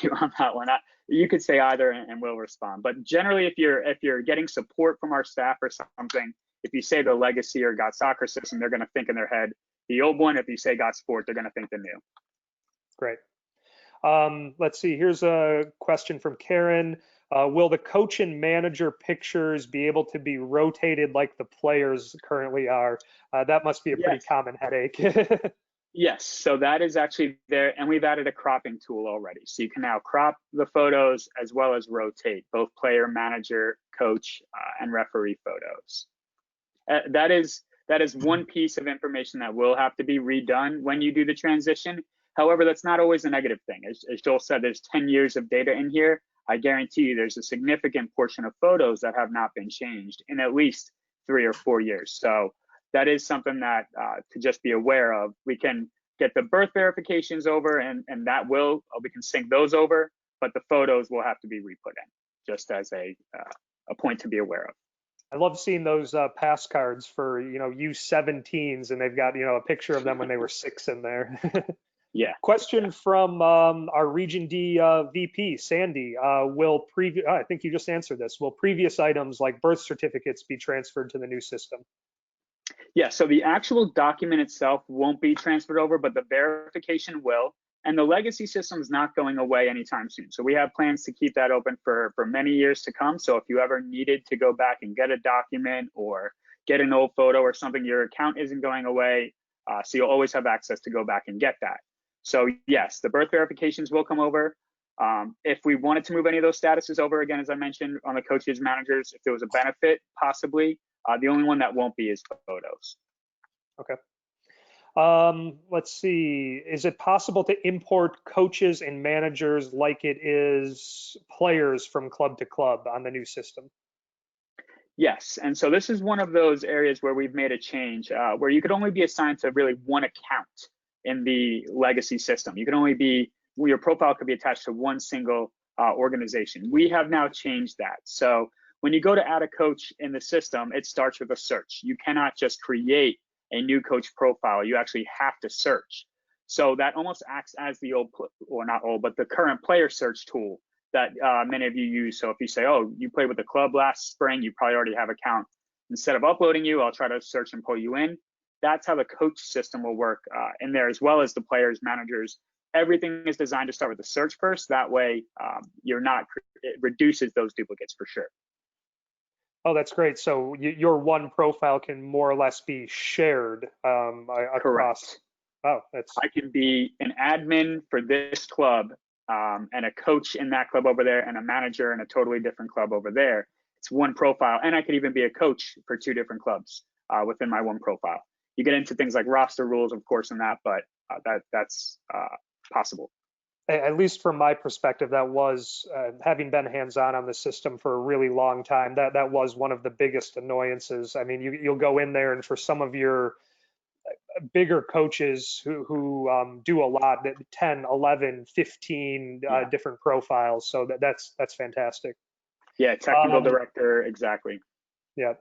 you on that one. You could say either, and we'll respond. But generally, if you're getting support from our staff or something, if you say the legacy or GotSoccer system, they're going to think in their head the old one. If you say GotSport, they're going to think the new. Great. Let's see. Here's a question from Karen. Will the coach and manager pictures be able to be rotated like the players currently are? That must be a pretty common headache. Yes, so that is actually there, and we've added a cropping tool already. So you can now crop the photos as well as rotate both player, manager, coach, and referee photos. That is one piece of information that will have to be redone when you do the transition. However, that's not always a negative thing. As Joel said, there's 10 years of data in here. I guarantee you there's a significant portion of photos that have not been changed in at least 3 or 4 years. So that is something that to just be aware of. We can get the birth verifications over, and that we can sync those over, but the photos will have to be re-put in, just as a point to be aware of. I love seeing those pass cards for U17s, and they've got a picture of them when they were 6 in there. Yeah. Question from our Region D VP, Sandy. I think you just answered this. Will previous items like birth certificates be transferred to the new system? Yeah, so the actual document itself won't be transferred over, but the verification will. And the legacy system is not going away anytime soon. So we have plans to keep that open for many years to come. So if you ever needed to go back and get a document or get an old photo or something, your account isn't going away. So you'll always have access to go back and get that. So yes, the birth verifications will come over. If we wanted to move any of those statuses over, again, as I mentioned, on the coaches, managers, if there was a benefit, possibly. The only one that won't be is photos. Okay. Let's see. Is it possible to import coaches and managers like it is players from club to club on the new system? Yes, and so this is one of those areas where we've made a change where you could only be assigned to really one account in the legacy system. You can only your profile could be attached to one single organization. We have now changed that. So when you go to add a coach in the system, it starts with a search. You cannot just create a new coach profile. You actually have to search. So that almost acts as the the current player search tool that many of you use. So if you say, oh, you played with the club last spring, you probably already have an account. Instead of uploading you, I'll try to search and pull you in. that's how the coach system will work in there, as well as the players, managers. Everything is designed to start with the search first. That way, it reduces those duplicates for sure. Oh, that's great. So your one profile can more or less be shared across. Correct. Oh, that's. I can be an admin for this club and a coach in that club over there and a manager in a totally different club over there. It's one profile. And I could even be a coach for 2 different clubs within my one profile. You get into things like roster rules, of course, in that, but that's possible. At least from my perspective, that was, having been hands-on on the system for a really long time, that was one of the biggest annoyances. I mean, you'll go in there, and for some of your bigger coaches who do a lot, 10, 11, 15 different profiles. So that's fantastic. Yeah, technical director, exactly. Yeah.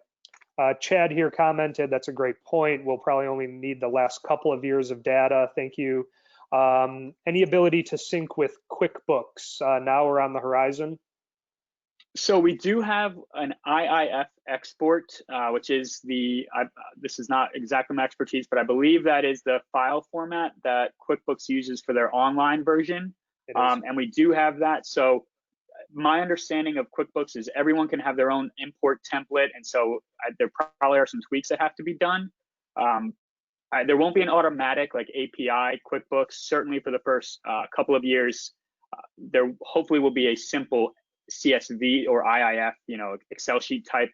Chad here commented, that's a great point. We'll probably only need the last couple of years of data. Thank you. Any ability to sync with QuickBooks now or on the horizon? So we do have an IIF export, which is this is not exactly my expertise, but I believe that is the file format that QuickBooks uses for their online version. And we do have that. So my understanding of QuickBooks is everyone can have their own import template. And so there probably are some tweaks that have to be done. There won't be an automatic like API QuickBooks. Certainly for the first couple of years, there hopefully will be a simple CSV or IIF, Excel sheet type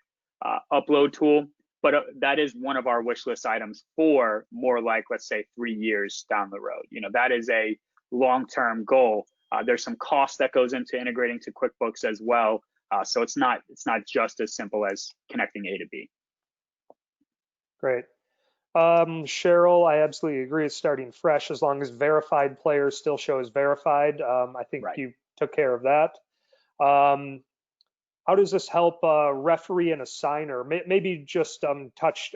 upload tool. But that is one of our wish list items for more like, let's say, 3 years down the road. That is a long-term goal. There's some cost that goes into integrating to QuickBooks as well. So it's not just as simple as connecting A to B. Great. Cheryl, I absolutely agree. It's starting fresh as long as verified players still show as verified. I think you took care of that. How does this help referee and assigner? Maybe just touch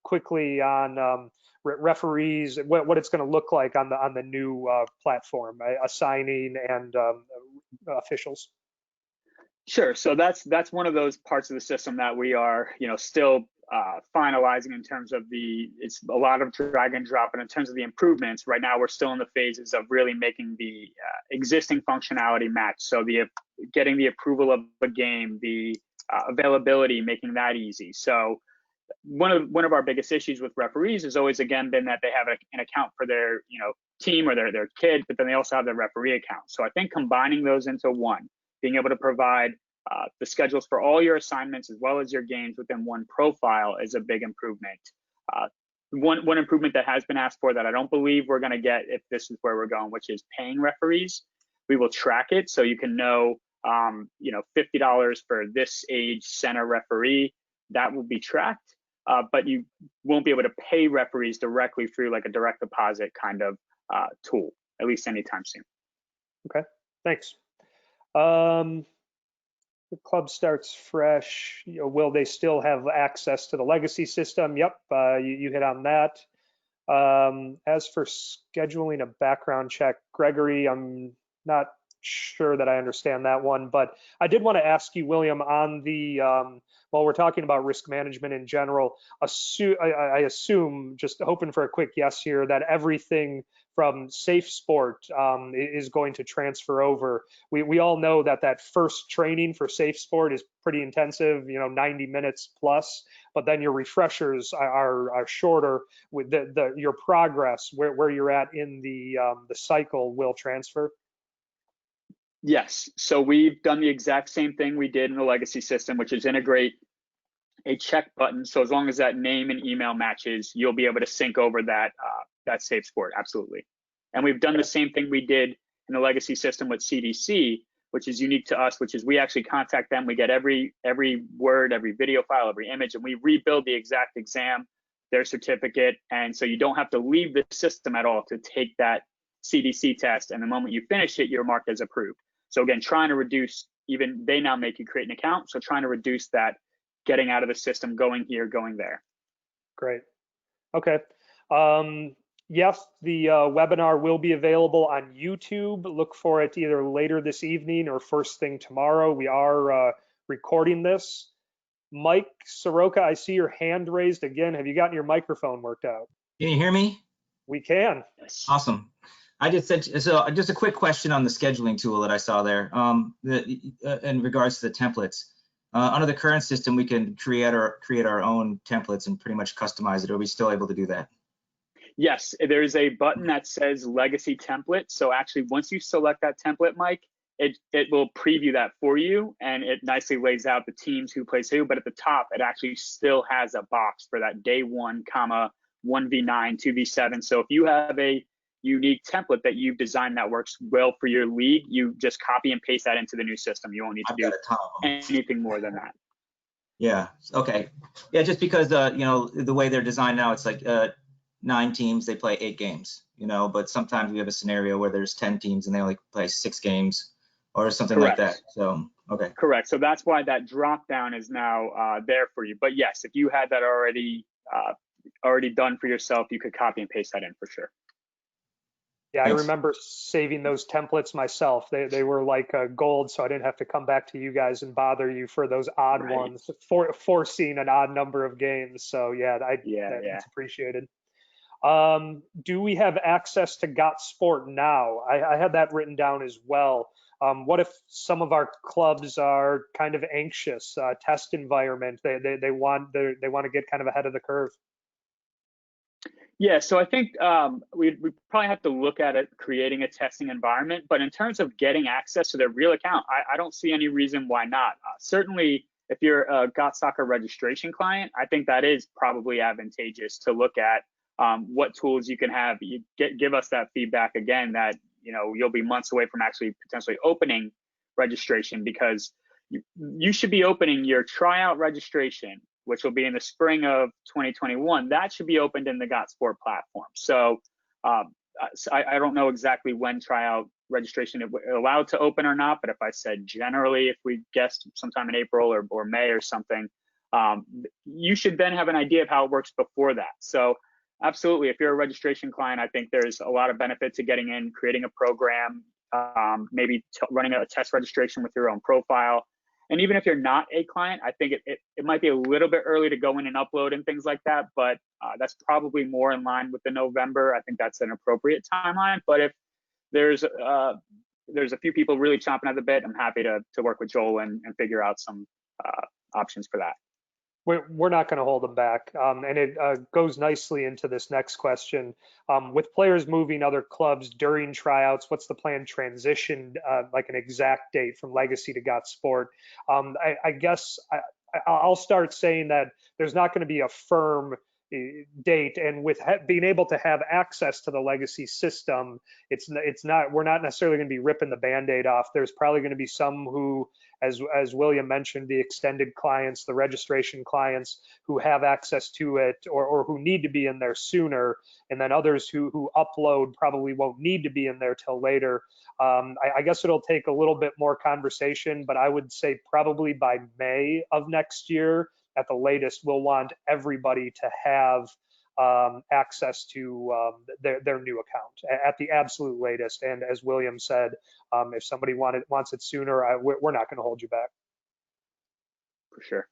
quickly on referees, what it's going to look like on the new platform, assigning and officials. Sure. So that's one of those parts of the system that we are, still finalizing in terms of it's a lot of drag and drop, and in terms of the improvements, right now we're still in the phases of really making the existing functionality match. So getting the approval of a game, the availability, making that easy. So one of our biggest issues with referees has always again been that they have an account for their team or their kid, but then they also have their referee account. So I think combining those into one, being able to provide the schedules for all your assignments as well as your games within one profile is a big improvement. One improvement that has been asked for that I don't believe we're going to get if this is where we're going, which is paying referees. We will track it so you can know, $50 for this age center referee. That will be tracked, but you won't be able to pay referees directly through like a direct deposit kind of tool, at least anytime soon. Okay, thanks. The club starts fresh. Will they still have access to the legacy system? Yep, you hit on that. As for scheduling a background check, Gregory, I'm not sure that I understand that one, but I did want to ask you, William, on the, while we're talking about risk management in general, I assume, just hoping for a quick yes here, that everything from SafeSport is going to transfer over. We all know that first training for SafeSport is pretty intensive, 90 minutes plus, but then your refreshers are shorter. With your progress, where you're at in the cycle will transfer. Yes, so we've done the exact same thing we did in the legacy system, which is integrate a check button. So as long as that name and email matches, you'll be able to sync over that SafeSport, absolutely. And we've done the same thing we did in the legacy system with CDC, which is unique to us, which is we actually contact them. We get every word, every video file, every image, and we rebuild the exact exam, their certificate. And so you don't have to leave the system at all to take that CDC test. And the moment you finish it, you're marked as approved. So again, trying to reduce, even they now make you create an account. So trying to reduce that getting out of the system, going here, going there. Great. Okay. Yes, the webinar will be available on YouTube. Look for it either later this evening or first thing tomorrow. We are recording this. Mike Soroka, I see your hand raised again. Have you gotten your microphone worked out? Can you hear me? We can. Yes. Awesome. I just said, so just a quick question on the scheduling tool that I saw there. In regards to the templates, under the current system, we can create our own templates and pretty much customize it. Are we still able to do that? Yes, there's a button that says legacy template. So actually, once you select that template, Mike, it will preview that for you, and it nicely lays out the teams who plays who. But at the top, it actually still has a box for that day 1, 1v9, 2v7. So if you have a unique template that you've designed that works well for your league, you just copy and paste that into the new system. You won't need to do anything more than that. Yeah. Okay. Yeah. Just because the way they're designed now, it's like 9 teams, they play 8 games. But sometimes we have a scenario where there's 10 teams and they only play 6 games or something Correct. like that. So okay. Correct. So that's why that drop down is now there for you. But yes, if you had that already done for yourself, you could copy and paste that in for sure. Yeah, Thanks. I remember saving those templates myself. They were like gold, so I didn't have to come back to you guys and bother you for those odd Right. ones, forcing an odd number of games. So yeah, it's appreciated. Do we have access to Gosport now? I had that written down as well. What if some of our clubs are kind of anxious, test environment? They want to get kind of ahead of the curve. Yeah, so I think we probably have to look at it creating a testing environment. But in terms of getting access to their real account, I don't see any reason why not. Certainly, if you're a GotSoccer registration client, I think that is probably advantageous to look at what tools you can have. You give us that feedback again that you'll be months away from actually potentially opening registration, because you should be opening your tryout registration, which will be in the spring of 2021. That should be opened in the Gosport platform. So I don't know exactly when tryout registration is allowed to open or not, but if I said generally, if we guessed sometime in April or May or something, you should then have an idea of how it works before that. So absolutely, if you're a registration client, I think there's a lot of benefit to getting in, creating a program, maybe running a test registration with your own profile. And even if you're not a client, I think it might be a little bit early to go in and upload and things like that, but that's probably more in line with the November. I think that's an appropriate timeline. But if there's a few people really chomping at the bit, I'm happy to work with Joel and figure out some options for that. We're not going to hold them back. And it goes nicely into this next question. With players moving other clubs during tryouts, what's the planned transition, like an exact date from Legacy to Gosport? I guess I'll start saying that there's not going to be a firm date, and with being able to have access to the Legacy system, we're not necessarily going to be ripping the Band-Aid off. There's probably going to be some who, as William mentioned, the extended clients, the registration clients who have access to it or who need to be in there sooner, and then others who upload probably won't need to be in there till later. I guess it'll take a little bit more conversation, but I would say probably by May of next year at the latest, we'll want everybody to have access to their new account at the absolute latest. And as William said, if somebody wants it sooner, we're not going to hold you back. For sure.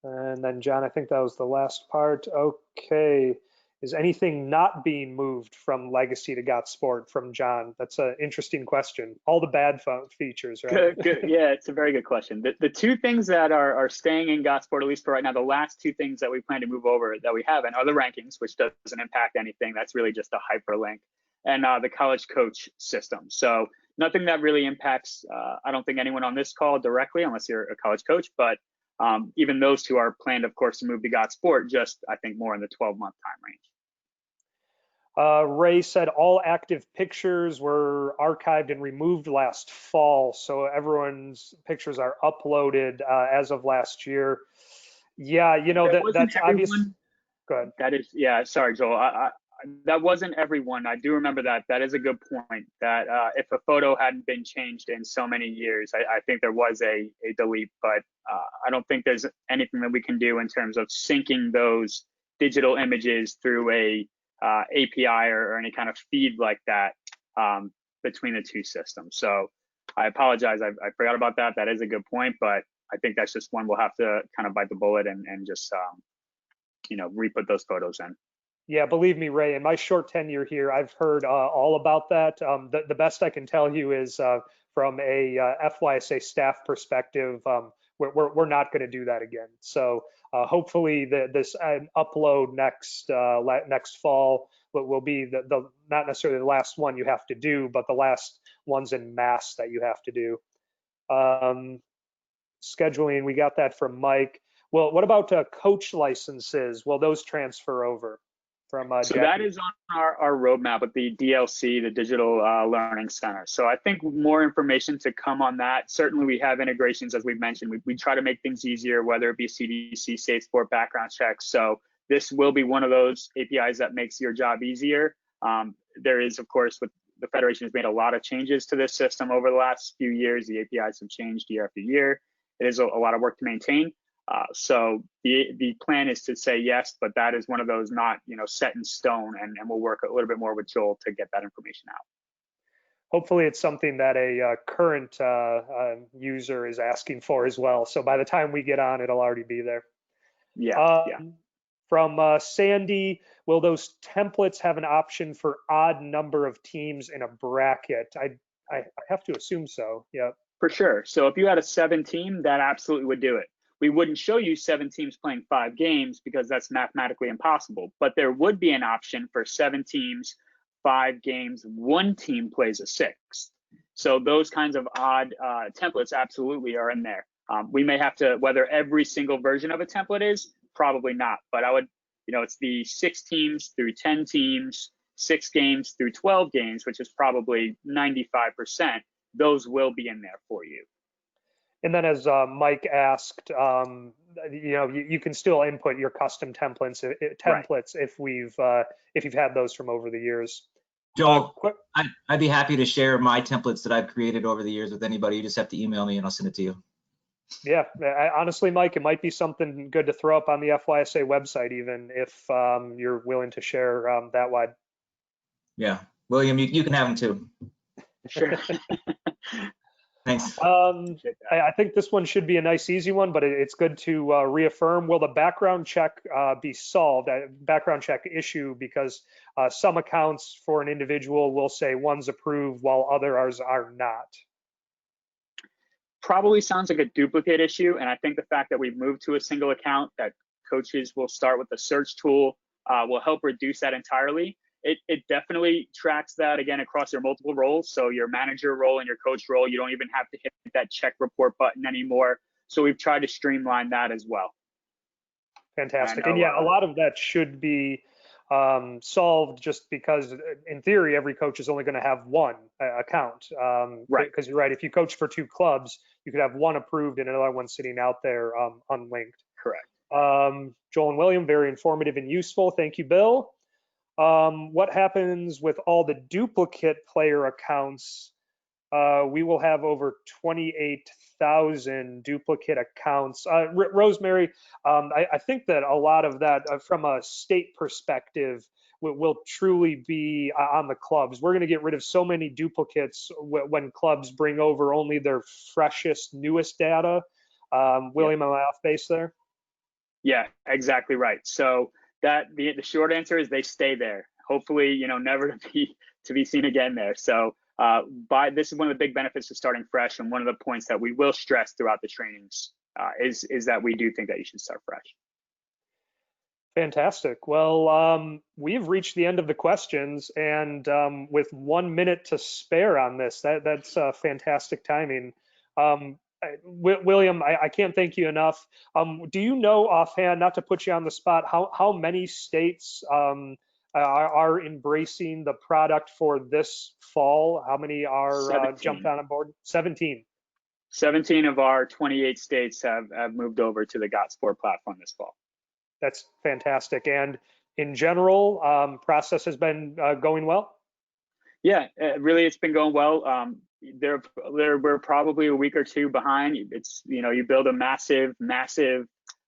And then John, I think that was the last part. Okay. Is anything not being moved from Legacy to Gosport from John? That's an interesting question. All the bad features, right? Good. Yeah, it's a very good question. The 2 things that are staying in Gosport, at least for right now, the last 2 things that we plan to move over that we haven't are the rankings, which doesn't impact anything. That's really just a hyperlink, and the college coach system. So nothing that really impacts, I don't think, anyone on this call directly, unless you're a college coach, but even those 2 are planned, of course, to move to Gosport, just I think more in the 12-month time range. Ray said all active pictures were archived and removed last fall, so everyone's pictures are uploaded as of last year. Yeah, that's obvious. Go ahead. That is, yeah. Sorry, Joel. That wasn't everyone. I do remember that. That is a good point. That if a photo hadn't been changed in so many years, I think there was a delete. But I don't think there's anything that we can do in terms of syncing those digital images through a API or any kind of feed like that between the 2 systems. So I apologize. I forgot about that. That is a good point, but I think that's just one we'll have to kind of bite the bullet and just, re-put those photos in. Yeah, believe me, Ray, in my short tenure here, I've heard all about that. The best I can tell you is from a FYSA staff perspective, we're not going to do that again. So hopefully this upload next fall will be the not necessarily the last one you have to do, but the last ones in mass that you have to do. Scheduling, we got that from Mike. Well, what about coach licenses? Will those transfer over? So that is on our roadmap with the DLC, the Digital Learning Center. So I think more information to come on that. Certainly we have integrations, as we've mentioned. We try to make things easier, whether it be CDC, Safe Sport, background checks. So this will be one of those APIs that makes your job easier. There is, of course, with the Federation has made a lot of changes to this system over the last few years. The APIs have changed year after year. It is a lot of work to maintain. So the plan is to say yes, but that is one of those not set in stone, and we'll work a little bit more with Joel to get that information out. Hopefully it's something that a current user is asking for as well. So by the time we get on, it'll already be there. Yeah. From Sandy, will those templates have an option for odd number of teams in a bracket? I have to assume so. Yeah. For sure. So if you had a 7 team, that absolutely would do it. We wouldn't show you 7 teams playing 5 games because that's mathematically impossible. But there would be an option for 7 teams, 5 games, 1 team plays a 6th. So those kinds of odd templates absolutely are in there. We may have to, whether every single version of a template is, probably not. But I would, it's the 6 teams through 10 teams, 6 games through 12 games, which is probably 95%. Those will be in there for you. And then as Mike asked, you can still input your custom templates Right. if you've had those from over the years. Joel, I'd be happy to share my templates that I've created over the years with anybody. You just have to email me and I'll send it to you. Yeah, honestly, Mike, it might be something good to throw up on the FYSA website, even if you're willing to share that wide. Yeah, William, you can have them too. Sure. Thanks. I think this one should be a nice, easy one, but it's good to reaffirm. Will the background check be solved, background check issue, because some accounts for an individual will say one's approved while others are not? Probably sounds like a duplicate issue. And I think the fact that we've moved to a single account, that coaches will start with the search tool, will help reduce that entirely. It definitely tracks that, again, across your multiple roles. So your manager role and your coach role, you don't even have to hit that check report button anymore. So we've tried to streamline that as well. Fantastic. And yeah, a lot of that should be solved just because in theory, every coach is only going to have one account. Right. Because you're right. If you coach for 2 clubs, you could have one approved and another one sitting out there unlinked. Correct. Joel and William, very informative and useful. Thank you, Bill. What happens with all the duplicate player accounts? We will have over 28,000 duplicate accounts. Rosemary, I think that a lot of that from a state perspective will truly be on the clubs. We're going to get rid of so many duplicates when clubs bring over only their freshest, newest data. William, am I off base there? Yeah, exactly right. So that the short answer is they stay there. Hopefully, never to be seen again there. So this is one of the big benefits of starting fresh, and one of the points that we will stress throughout the trainings is that we do think that you should start fresh. Fantastic. Well, we've reached the end of the questions, and with 1 minute to spare on this, that's fantastic timing. William, I can't thank you enough. Do you know offhand, not to put you on the spot, how many states are embracing the product for this fall? How many are jumped on board? 17. 17 of our 28 states have moved over to the Gosport platform this fall. That's fantastic. And in general, process has been going well? Yeah, really, it's been going well. We're probably a week or 2 behind. It's, you build a massive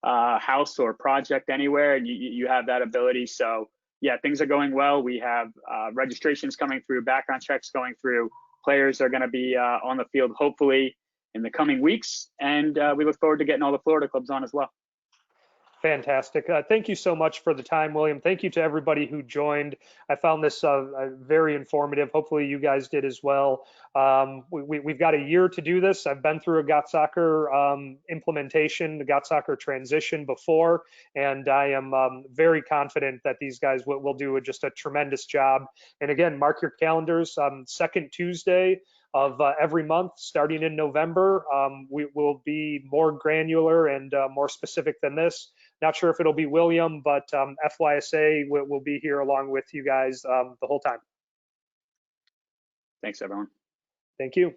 house or project anywhere, and you have that ability. So yeah, things are going well. We have registrations coming through, background checks going through. Players are going to be on the field hopefully in the coming weeks. And we look forward to getting all the Florida clubs on as well. Fantastic. Thank you so much for the time, William. Thank you to everybody who joined. I found this very informative. Hopefully you guys did as well. We've got a year to do this. I've been through a GotSoccer implementation, the GotSoccer transition before, and I am very confident that these guys will do just a tremendous job. And again, mark your calendars, second Tuesday of every month starting in November. We will be more granular and more specific than this. Not sure if it'll be William, but FYSA will be here along with you guys the whole time. Thanks, everyone. Thank you.